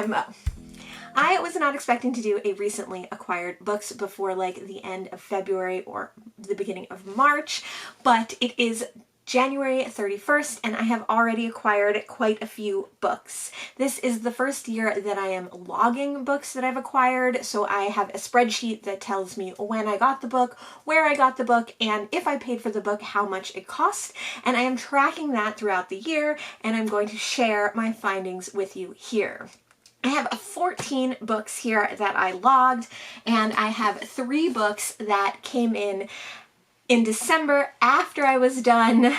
MO. I was not expecting to do a recently acquired books before like the end of February or the beginning of March, but it is January 31st and I have already acquired quite a few books. This is the first year that I am logging books that I've acquired, so I have a spreadsheet that tells me when I got the book, where I got the book, and if I paid for the book, how much it cost, and I am tracking that throughout the year, and I'm going to share my findings with you here. I have 14 books here that I logged, and I have 3 books that came in December after I was done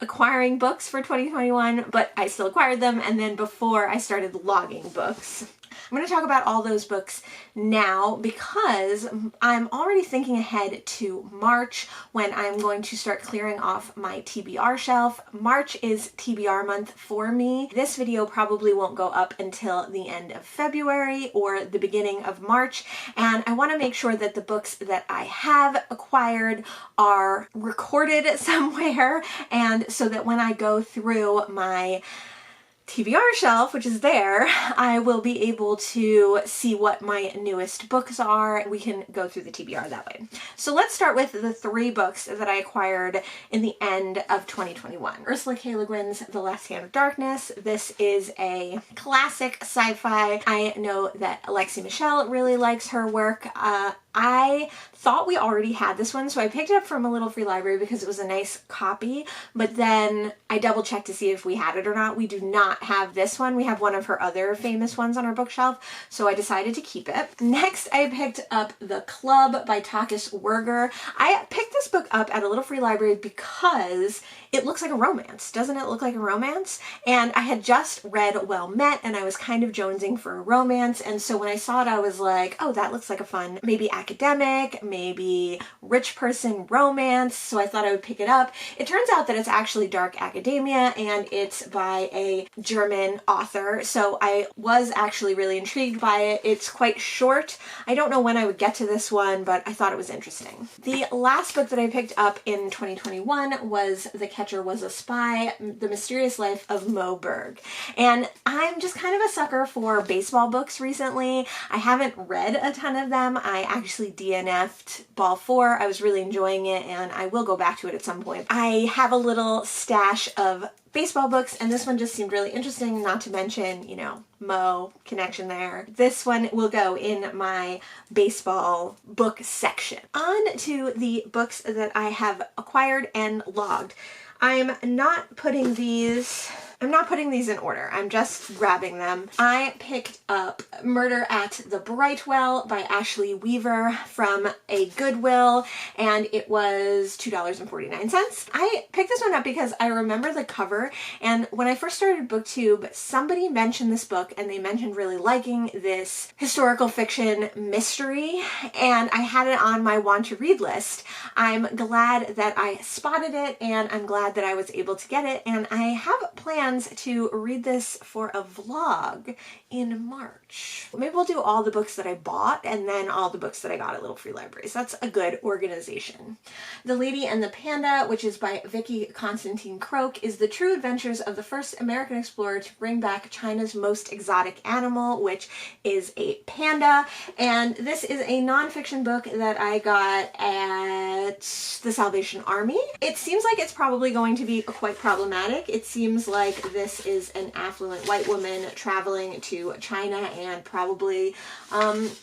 acquiring books for 2021, but I still acquired them, and then before I started logging books. I'm going to talk about all those books now because I'm already thinking ahead to March when I'm going to start clearing off my TBR shelf. March is TBR month for me. This video probably won't go up until the end of February or the beginning of March, and I want to make sure that the books that I have acquired are recorded somewhere, and so that when I go through my TBR shelf, which is there, I will be able to see what my newest books are. We can go through the TBR that way. So let's start with the 3 books that I acquired in the end of 2021. Ursula K. Le Guin's The Last Hand of Darkness. This is a classic sci-fi. I know that Alexi Michelle really likes her work. I thought we already had this one, so I picked it up from a little free library because it was a nice copy, but then I double checked to see if we had it or not. We do not have this one. We have one of her other famous ones on our bookshelf, so I decided to keep it. Next, I picked up The Club by Takis Werger. I picked this book up at a little free library because it looks like a romance. Doesn't it look like a romance? And I had just read Well Met, and I was kind of jonesing for a romance, and so when I saw it, I was like, oh, that looks like a fun, maybe academic, maybe rich person romance, so I thought I would pick it up. It turns out that it's actually dark academia, and it's by a German author, so I was actually really intrigued by it. It's quite short. I don't know when I would get to this one, but I thought it was interesting. The last book that I picked up in 2021 was The Catcher Was a Spy, The Mysterious Life of Mo Berg. And I'm just kind of a sucker for baseball books recently. I haven't read a ton of them. I actually DNF'd Ball 4. I was really enjoying it, and I will go back to it at some point. I have a little stash of baseball books, and this one just seemed really interesting, not to mention, you know, Mo connection there. This one will go in my baseball book section. On to the books that I have acquired and logged. I'm not putting these in order. I'm just grabbing them. I picked up Murder at the Brightwell by Ashley Weaver from a Goodwill, and it was $2.49. I picked this one up because I remember the cover, and when I first started Booktube, somebody mentioned this book, and they mentioned really liking this historical fiction mystery, and I had it on my want to read list. I'm glad that I spotted it, and I'm glad that I was able to get it, and I have plans to read this for a vlog in March. Maybe we'll do all the books that I bought and then all the books that I got at little free libraries. That's a good organization. The Lady and the Panda, which is by Vicky Constantine Croak, is the true adventures of the first American explorer to bring back China's most exotic animal, which is a panda. And this is a nonfiction book that I got at the Salvation Army. It seems like it's probably going to be quite problematic. It seems like this is an affluent white woman traveling to China and probably,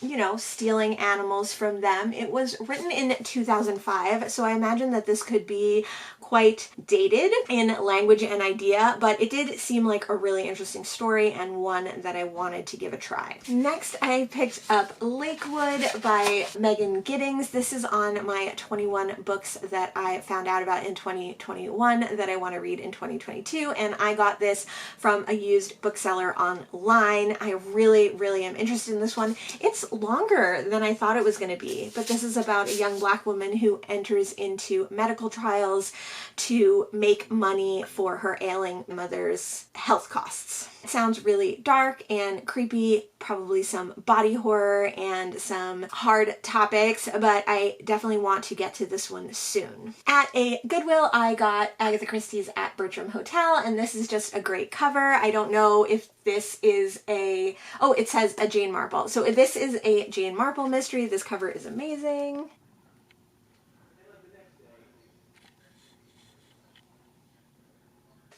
you know, stealing animals from them. It was written in 2005, so I imagine that this could be quite dated in language and idea, but it did seem like a really interesting story and one that I wanted to give a try. Next, I picked up Lakewood by Megan Giddings. This is on my 21 books that I found out about in 2021 that I want to read in 2022, and I got this from a used bookseller online. I really am interested in this one. It's longer than I thought it was going to be, but this is about a young Black woman who enters into medical trials to make money for her ailing mother's health costs. It sounds really dark and creepy, probably some body horror and some hard topics, but I definitely want to get to this one soon. At a Goodwill, I got Agatha Christie's At Bertram Hotel, and this is just a great cover. I don't know if this is a, oh, it says a Jane Marple. So if this is a Jane Marple mystery, this cover is amazing.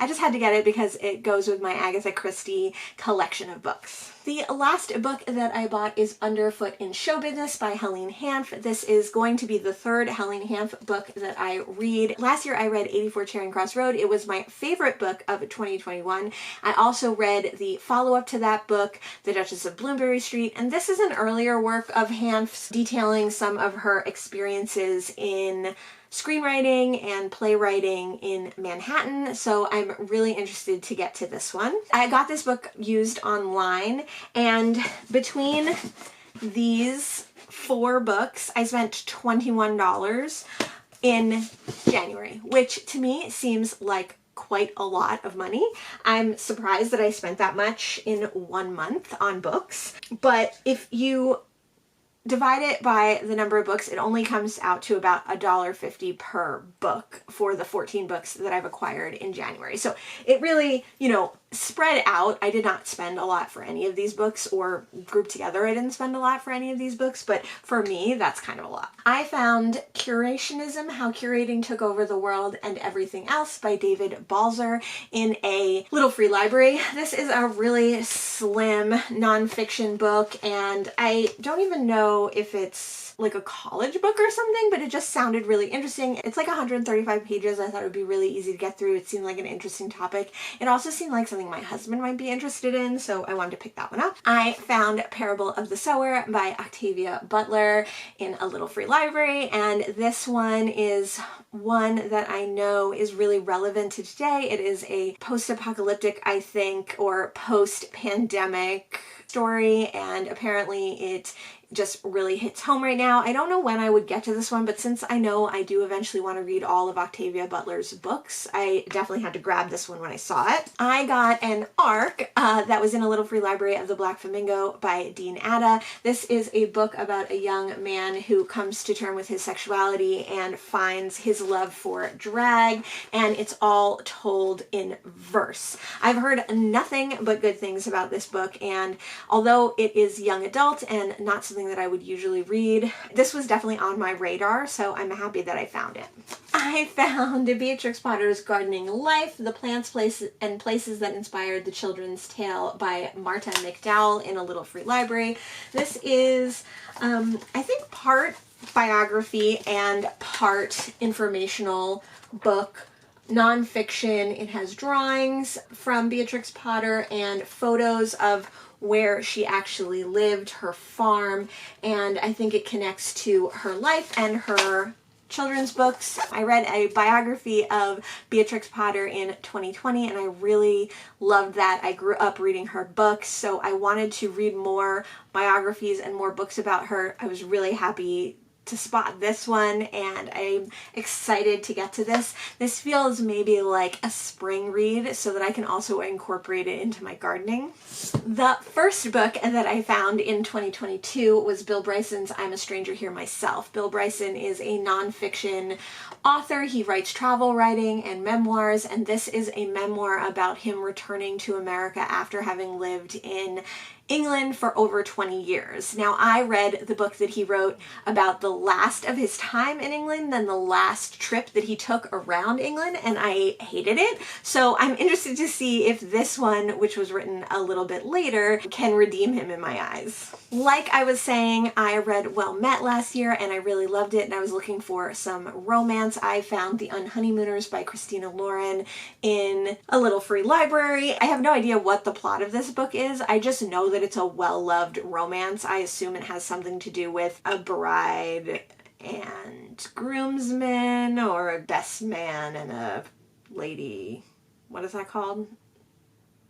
I just had to get it because it goes with my Agatha Christie collection of books. The last book that I bought is Underfoot in Show Business by Helene Hanff. This is going to be the third Helene Hanff book that I read. Last year I read 84 Charing Cross Road. It was my favorite book of 2021. I also read the follow-up to that book, The Duchess of Bloomsbury Street, and this is an earlier work of Hanff's detailing some of her experiences in screenwriting and playwriting in Manhattan, so I'm really interested to get to this one. I got this book used online, and between these 4 books, I spent $21 in January, which to me seems like quite a lot of money. I'm surprised that I spent that much in 1 month on books, but if you divide it by the number of books, it only comes out to about $1.50 per book for the 14 books that I've acquired in January. So it really, you know, spread out. I did not spend a lot for any of these books, or grouped together I didn't spend a lot for any of these books, but for me, that's kind of a lot. I found Curationism, How Curating Took Over the World and Everything Else by David Balzer in a little free library. This is a really slim nonfiction book, and I don't even know if it's like a college book or something, but it just sounded really interesting. It's like 135 pages. I thought it would be really easy to get through. It seemed like an interesting topic. It also seemed like something my husband might be interested in, so I wanted to pick that one up. I found Parable of the Sower by Octavia Butler in a little free library, and this one is one that I know is really relevant to today. It is a post-apocalyptic, I think, or post-pandemic story, and apparently it just really hits home right now. I don't know when I would get to this one, but since I know I do eventually want to read all of Octavia Butler's books, I definitely had to grab this one when I saw it. I got an ARC that was in a little free library of the Black Flamingo by Dean Atta. This is a book about a young man who comes to terms with his sexuality and finds his love for drag, and it's all told in verse. I've heard nothing but good things about this book, and although it is young adult and not something that I would usually read, this was definitely on my radar, so I'm happy that I found it. I found Beatrix Potter's Gardening Life, The Plants, Places, and Places That Inspired the Children's Tale by Marta McDowell in a little free library. This is, I think, part biography and part informational book. Nonfiction. It has drawings from Beatrix Potter and photos of where she actually lived, her farm, and I think it connects to her life and her children's books. I read a biography of Beatrix Potter in 2020, and I really loved that. I grew up reading her books, so I wanted to read more biographies and more books about her. I was really happy to spot this one, and I'm excited to get to this. This feels maybe like a spring read, so that I can also incorporate it into my gardening. The first book that I found in 2022 was Bill Bryson's I'm a Stranger Here Myself. Bill Bryson is a nonfiction author. He writes travel writing and memoirs, and this is a memoir about him returning to America after having lived in England for over 20 years. Now, I read the book that he wrote about the last of his time in England, then the last trip that he took around England, and I hated it. So I'm interested to see if this one, which was written a little bit later, can redeem him in my eyes. Like I was saying, I read Well Met last year, and I really loved it, and I was looking for some romance. I found The Unhoneymooners by Christina Lauren in a little free library. I have no idea what the plot of this book is. I just know that it's a well-loved romance. I assume it has something to do with a bride and groomsman, or a best man and a lady, what is that called?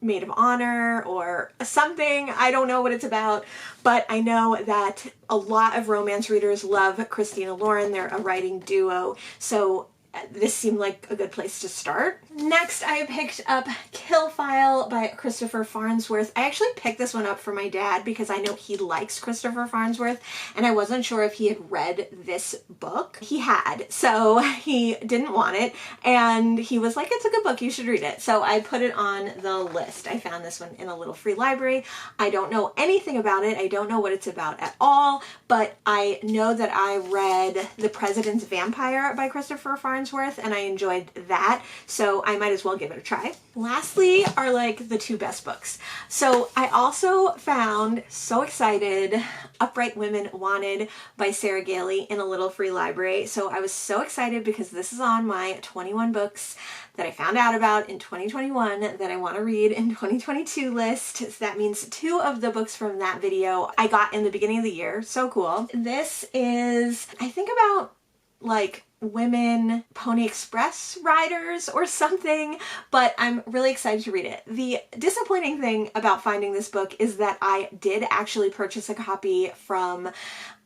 Maid of honor or something. I don't know what it's about, but I know that a lot of romance readers love Christina Lauren. They're a writing duo, so this seemed like a good place to start. Next, I picked up Kill File by Christopher Farnsworth. I actually picked this one up for my dad because I know he likes Christopher Farnsworth, and I wasn't sure if he had read this book. He had, so he didn't want it, and he was like, it's a good book, you should read it. So I put it on the list. I found this one in a little free library. I don't know anything about it. I don't know what it's about at all, but I know that I read The President's Vampire by Christopher Farnsworth, and I enjoyed that, so I might as well give it a try. Lastly are like the two best books. So I also found, so excited, Upright Women Wanted by Sarah Gailey in a little free library. So I was so excited because this is on my 21 books that I found out about in 2021 that I want to read in 2022 list. So that means 2 of the books from that video I got in the beginning of the year. So cool. This is, I think, about like women Pony Express riders or something, but I'm really excited to read it. The disappointing thing about finding this book is that I did actually purchase a copy from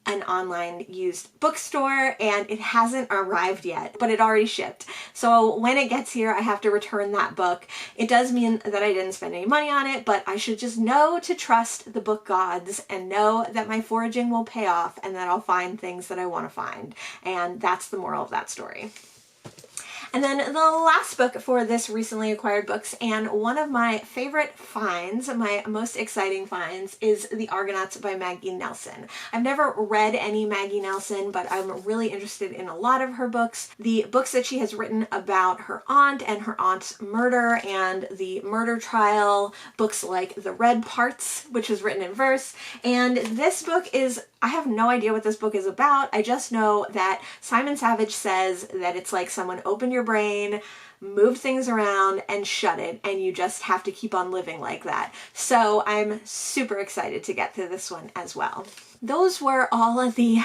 an online used bookstore and it hasn't arrived yet, but it already shipped. So when it gets here, I have to return that book. It does mean that I didn't spend any money on it, but I should just know to trust the book gods and know that my foraging will pay off and that I'll find things that I want to find. And that's the moral of that story. And then the last book for this recently acquired books, and one of my favorite finds, my most exciting finds, is The Argonauts by Maggie Nelson. I've never read any Maggie Nelson, but I'm really interested in a lot of her books. The books that she has written about her aunt and her aunt's murder and the murder trial, books like The Red Parts, which was written in verse, and this book is, I have no idea what this book is about. I just know that Simon Savage says that it's like someone opened your brain, moved things around, and shut it, and you just have to keep on living like that. So I'm super excited to get to this one as well. Those were all of the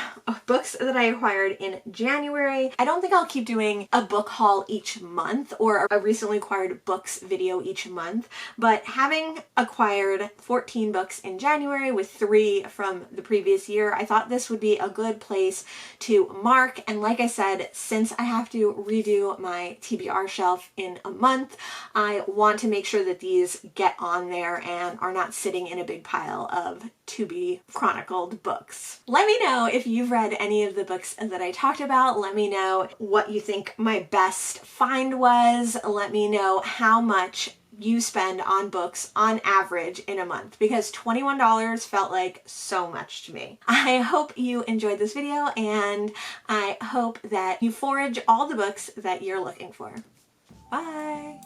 books that I acquired in January. I don't think I'll keep doing a book haul each month or a recently acquired books video each month, but having acquired 14 books in January with 3 from the previous year, I thought this would be a good place to mark. And like I said, since I have to redo my TBR shelf in a month, I want to make sure that these get on there and are not sitting in a big pile of to be chronicled books. Let me know if you've read any of the books that I talked about. Let me know what you think my best find was. Let me know how much you spend on books on average in a month, because $21 felt like so much to me. I hope you enjoyed this video, and I hope that you forage all the books that you're looking for. Bye!